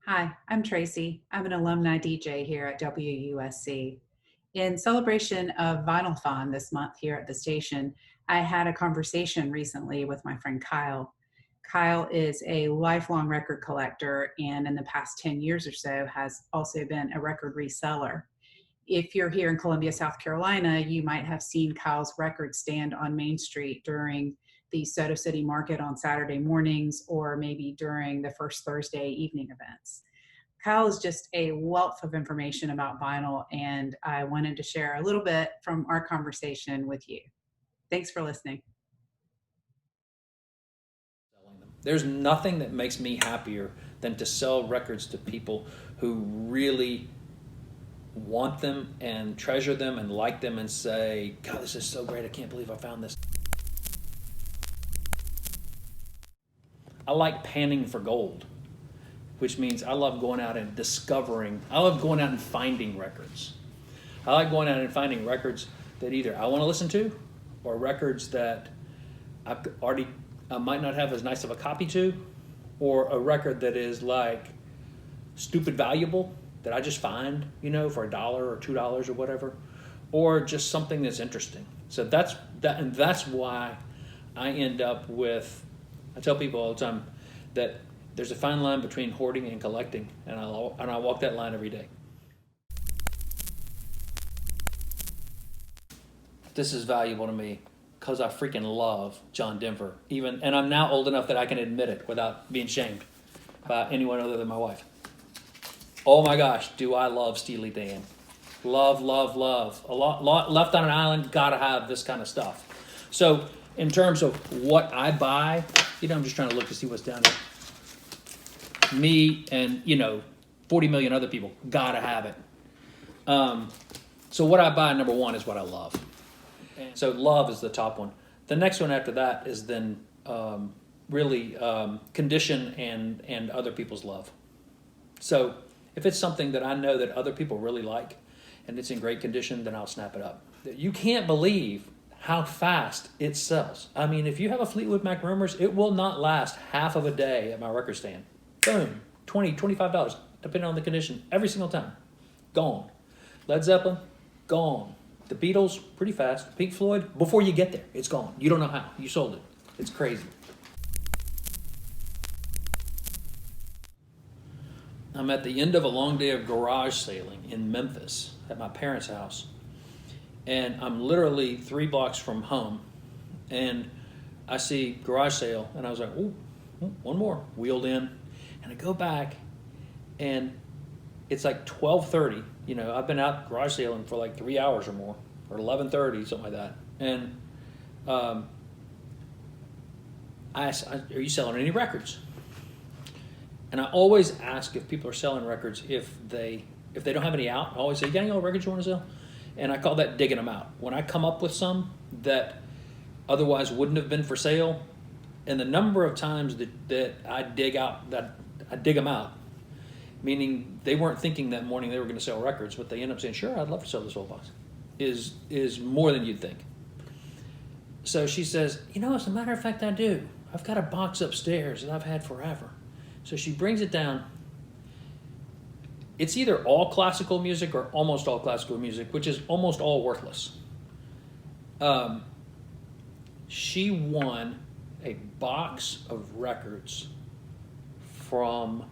Hi, I'm Tracy. I'm an alumni DJ here at WUSC. In celebration of Vinylthon this month here at the station, I had a conversation recently with my friend Kyle. Kyle is a lifelong record collector and in the past 10 years or so has also been a record reseller. If you're here in Columbia, South Carolina, you might have seen Kyle's record stand on Main Street during the Soda City Market on Saturday mornings or maybe during the first Thursday evening events. Kyle is just a wealth of information about vinyl, and I wanted to share a little bit from our conversation with you. Thanks for listening. There's nothing that makes me happier than to sell records to people who really want them and treasure them and like them and say, God, this is so great. I can't believe I found this. I like panning for gold, which means I love going out and I love going out and finding records. I like going out and finding records that either I want to listen to or records that I might not have as nice of a copy to, or a record that is like stupid valuable that I just find, for $1 or $2 or whatever, or just something that's interesting. So that's why I end up with. I tell people all the time that there's a fine line between hoarding and collecting, and I walk that line every day. This is valuable to me because I freaking love John Denver, and I'm now old enough that I can admit it without being shamed by anyone other than my wife. Oh my gosh, do I love Steely Dan. Love, love, love. A lot Left on an Island, gotta have this kind of stuff. So in terms of what I buy, I'm just trying to look to see what's down here. Me and, 40 million other people, gotta have it. So what I buy, number one, is what I love. So love is the top one. The next one after that is then really condition and other people's love. So if it's something that I know that other people really like and it's in great condition, then I'll snap it up. You can't believe how fast it sells. I mean, if you have a Fleetwood Mac Rumors, it will not last half of a day at my record stand. Boom, $20, $25, depending on the condition, every single time. Gone. Led Zeppelin, gone. The Beatles, pretty fast. Pink Floyd, before you get there, it's gone. You don't know how. You sold it. It's crazy. I'm at the end of a long day of garage sailing in Memphis at my parents' house. And I'm literally 3 blocks from home. And I see garage sale, and I was like, ooh, one more. Wheeled in. And I go back, and it's like 12:30. I've been out garage sailing for like 3 hours or more, or 11:30, something like that. And I asked, are you selling any records? And I always ask if people are selling records if they don't have any out. I always say, you got any old records you want to sell? And I call that digging them out. When I come up with some that otherwise wouldn't have been for sale, and the number of times that I dig them out, meaning they weren't thinking that morning they were going to sell records, but they end up saying, sure, I'd love to sell this whole box, is more than you'd think. So she says, as a matter of fact, I do. I've got a box upstairs that I've had forever. So she brings it down. It's either all classical music or almost all classical music, which is almost all worthless. She won a box of records from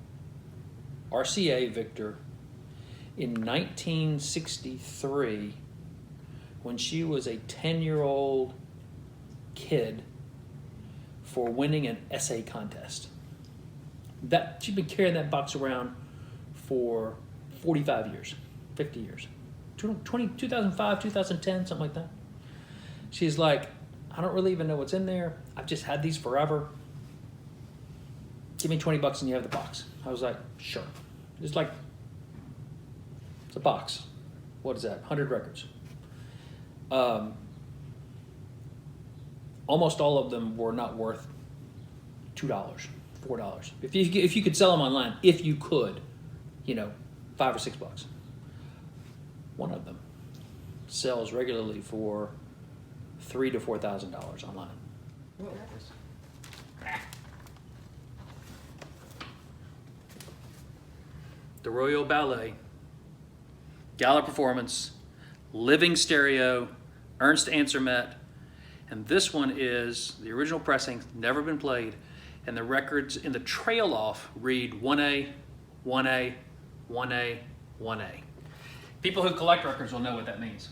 RCA Victor in 1963 when she was a 10-year-old kid for winning an essay contest. She'd been carrying that box around for 45 years, 50 years, 2005, 2010, something like that. She's like, I don't really even know what's in there. I've just had these forever. Give me $20 and you have the box. I was like, sure. It's a box. What is that? 100 records. Almost all of them were not worth $2, $4. If you could sell them online, if you could, $5 or $6. One of them sells regularly for $3,000 to $4,000 online. Whoa. the Royal Ballet, Gala Performance, Living Stereo, Ernst Ansermet, and this one is the original pressing, never been played, and the records in the trail off read 1A, 1A, 1A, 1A. People who collect records will know what that means.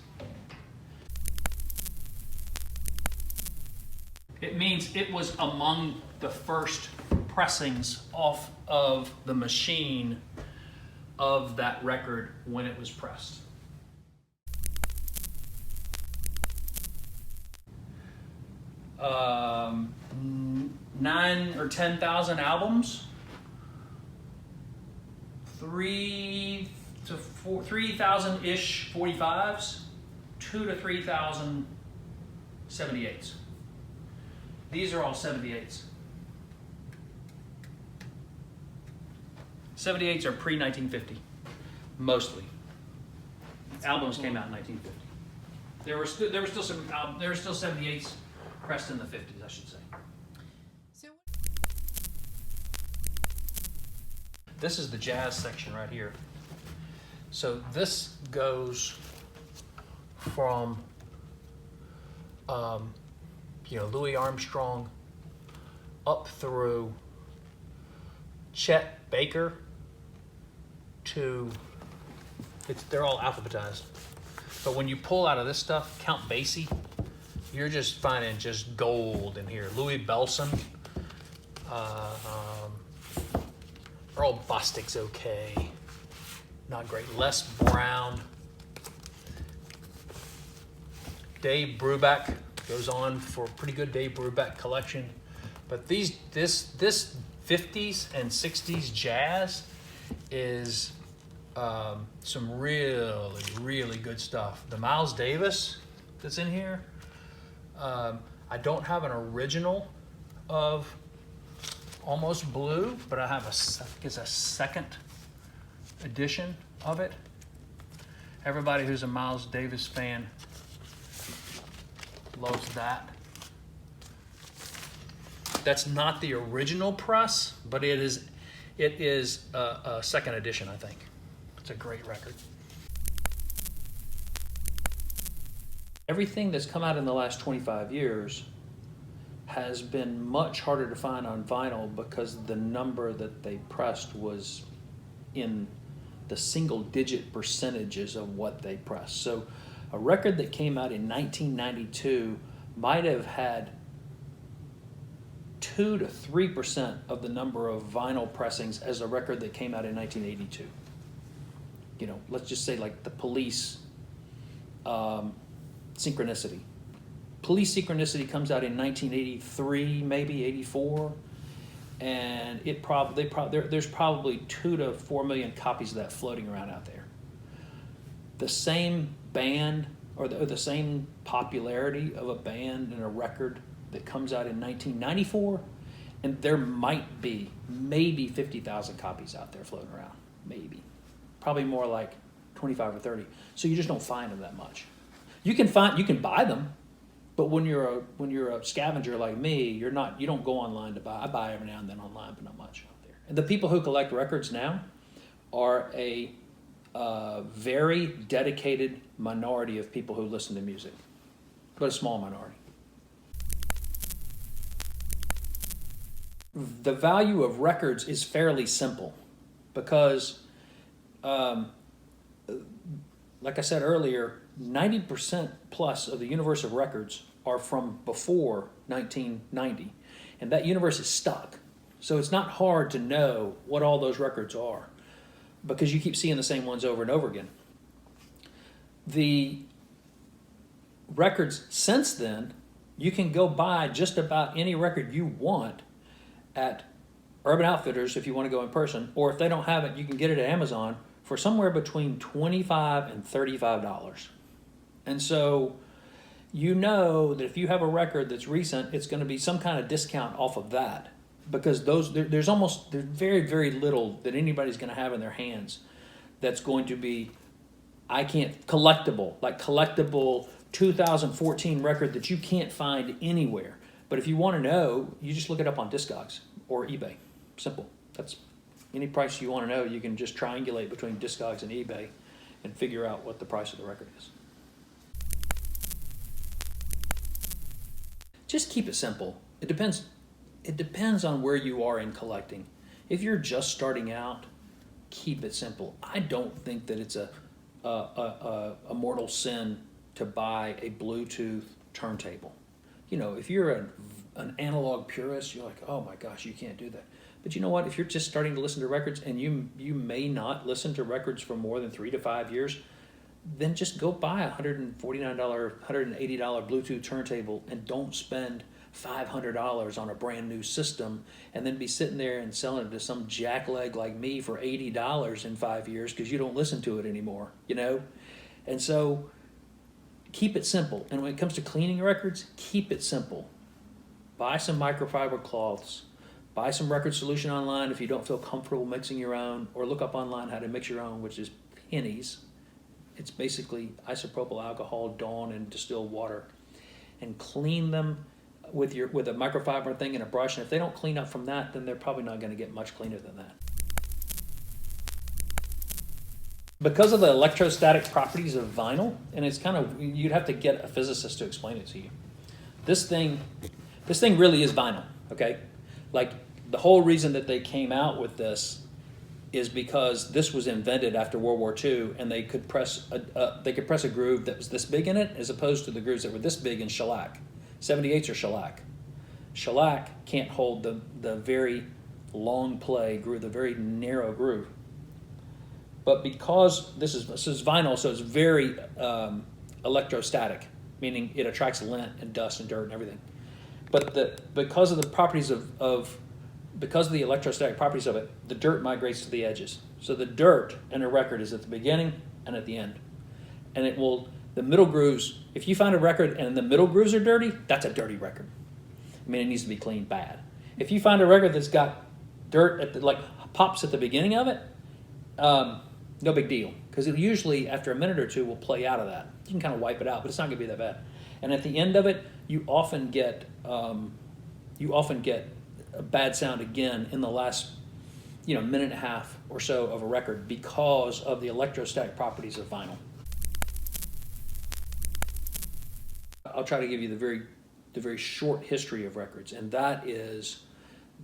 It means it was among the first pressings off of the machine of that record when it was pressed. 9 or 10,000 albums, 3,000-ish 45s, 2 to 3,000 78s. These are all 78s. 78s are pre-1950, mostly. Albums came out in 1950. There were still 78s pressed in the 50s, I should say. This is the jazz section right here. So this goes from Louis Armstrong up through Chet Baker to they're all alphabetized. But when you pull out of this stuff, Count Basie, you're just finding just gold in here. Louis Bellson, Earl Bostic's okay, not great. Les Brown, Dave Brubeck goes on for a pretty good Dave Brubeck collection. But this 50s and 60s jazz is some really, really good stuff. The Miles Davis that's in here, I don't have an original of Almost Blue, but I have a second edition of it. Everybody who's a Miles Davis fan loves that. That's not the original press, but it is a second edition, I think. It's a great record. Everything that's come out in the last 25 years has been much harder to find on vinyl because the number that they pressed was in the single-digit percentages of what they pressed. So a record that came out in 1992 might have had 2 to 3% of the number of vinyl pressings as a record that came out in 1982. Let's just say like the Police Synchronicity. Police Synchronicity comes out in 1983, maybe 84, and there's probably 2 to 4 million copies of that floating around out there. The same band or the same popularity of a band and a record that comes out in 1994, and there might be maybe 50,000 copies out there floating around, maybe. Probably more like 25 or 30. So you just don't find them that much. You can buy them, but when you're a scavenger like me, you don't go online to buy. I buy every now and then online, but not much out there. And the people who collect records now are a very dedicated minority of people who listen to music, but a small minority. The value of records is fairly simple because, like I said earlier, 90% plus of the universe of records are from before 1990, and that universe is stuck. So it's not hard to know what all those records are because you keep seeing the same ones over and over again. The records since then, you can go buy just about any record you want at Urban Outfitters if you want to go in person, or if they don't have it, you can get it at Amazon for somewhere between $25 and $35. And so you know that if you have a record that's recent, it's going to be some kind of discount off of that, because there's very, very little that anybody's going to have in their hands that's going to be collectible 2014 record that you can't find anywhere. But if you want to know, you just look it up on Discogs or eBay. Simple. Any price you want to know, you can just triangulate between Discogs and eBay and figure out what the price of the record is. Just keep it simple. It depends on where you are in collecting. If you're just starting out, keep it simple. I don't think that it's a mortal sin to buy a Bluetooth turntable. If you're an analog purist, you're like, oh my gosh, you can't do that. But you know what? If you're just starting to listen to records, and you may not listen to records for more than 3 to 5 years, then just go buy a $149, $180 Bluetooth turntable and don't spend $500 on a brand new system and then be sitting there and selling it to some jackleg like me for $80 in 5 years because you don't listen to it anymore, And so keep it simple. And when it comes to cleaning records, keep it simple. Buy some microfiber cloths. Buy some record solution online if you don't feel comfortable mixing your own, or look up online how to mix your own, which is pennies. It's basically isopropyl alcohol, Dawn, and distilled water. And clean them with a microfiber thing and a brush. And if they don't clean up from that, then they're probably not going to get much cleaner than that. Because of the electrostatic properties of vinyl, and it's you'd have to get a physicist to explain it to you. This thing really is vinyl, okay? Like, the whole reason that they came out with this is because this was invented after World War II, and they could press a groove that was this big in it, as opposed to the grooves that were this big in shellac. 78s are shellac. Shellac can't hold the very long play groove, the very narrow groove. But because this is vinyl, so it's very electrostatic, meaning it attracts lint and dust and dirt and everything. But because of the properties because of the electrostatic properties of it, the dirt migrates to the edges. So the dirt in a record is at the beginning and at the end. And the middle grooves, if you find a record and the middle grooves are dirty, that's a dirty record. I mean, it needs to be cleaned bad. If you find a record that's got dirt pops at the beginning of it, no big deal. Because it usually, after a minute or two, will play out of that. You can kind of wipe it out, but it's not going to be that bad. And at the end of it, you often get a bad sound again in the last minute and a half or so of a record because of the electrostatic properties of vinyl. I'll try to give you the very short history of records, and that is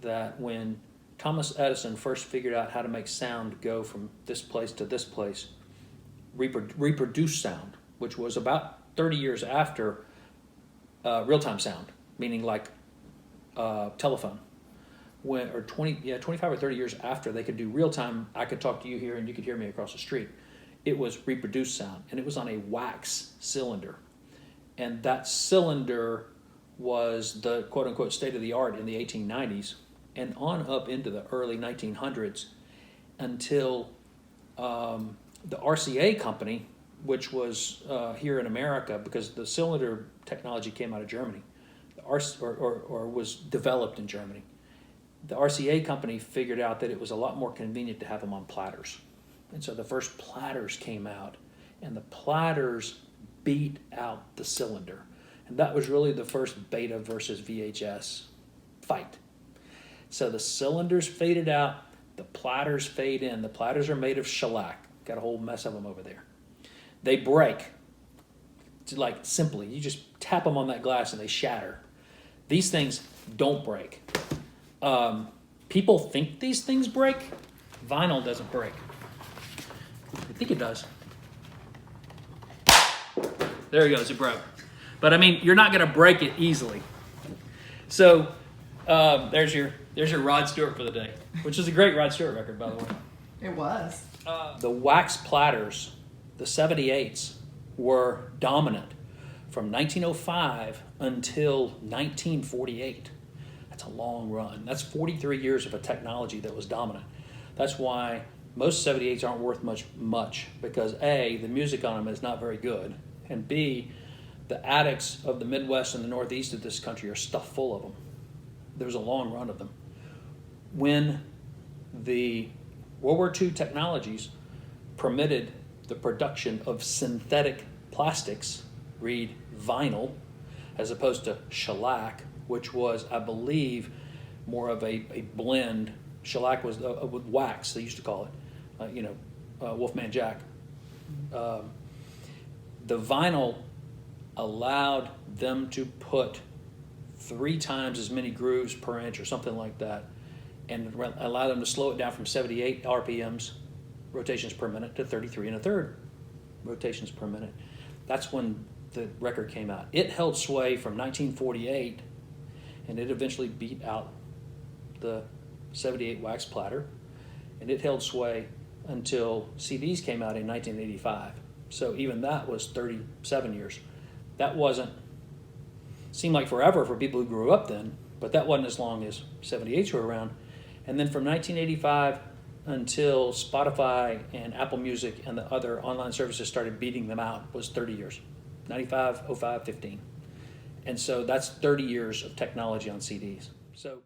that when Thomas Edison first figured out how to make sound go from this place to this place, reproduce sound, which was about 30 years after real-time sound, meaning like telephone. 25 or 30 years after they could do real-time, I could talk to you here and you could hear me across the street. It was reproduced sound, and it was on a wax cylinder. And that cylinder was the quote-unquote state-of-the-art in the 1890s and on up into the early 1900s until the RCA company, which was here in America, because the cylinder technology came out of Germany, or was developed in Germany. The RCA company figured out that it was a lot more convenient to have them on platters. And so the first platters came out, and the platters beat out the cylinder. And that was really the first beta versus VHS fight. So the cylinders faded out, the platters fade in. The platters are made of shellac. Got a whole mess of them over there. They break. Like, simply, you just tap them on that glass and they shatter. These things don't break. People think these things break. Vinyl doesn't break. I think it does. There it goes, it broke. But I mean, you're not going to break it easily. So there's your Rod Stewart for the day, which is a great Rod Stewart record, by the way. It was. The wax platters, the 78s, were dominant from 1905 until 1948. That's a long run. That's 43 years of a technology that was dominant. That's why most 78s aren't worth much because A, the music on them is not very good, and B, the attics of the Midwest and the Northeast of this country are stuffed full of them. There was a long run of them. When the World War II technologies permitted the production of synthetic plastics, read vinyl, as opposed to shellac, which was, I believe, more of a blend shellac was with wax, they used to call it, Wolfman Jack. The vinyl allowed them to put 3 times as many grooves per inch or something like that, and allowed them to slow it down from 78 RPMs, rotations per minute, to 33 1/3 rotations per minute. That's when the record came out. It held sway from 1948, and it eventually beat out the 78 wax platter, and it held sway until CDs came out in 1985. So even that was 37 years. That seemed like forever for people who grew up then, but that wasn't as long as 78s were around. And then from 1985 until Spotify and Apple Music and the other online services started beating them out was 30 years. 95, 05, 15. And so that's 30 years of technology on CDs. So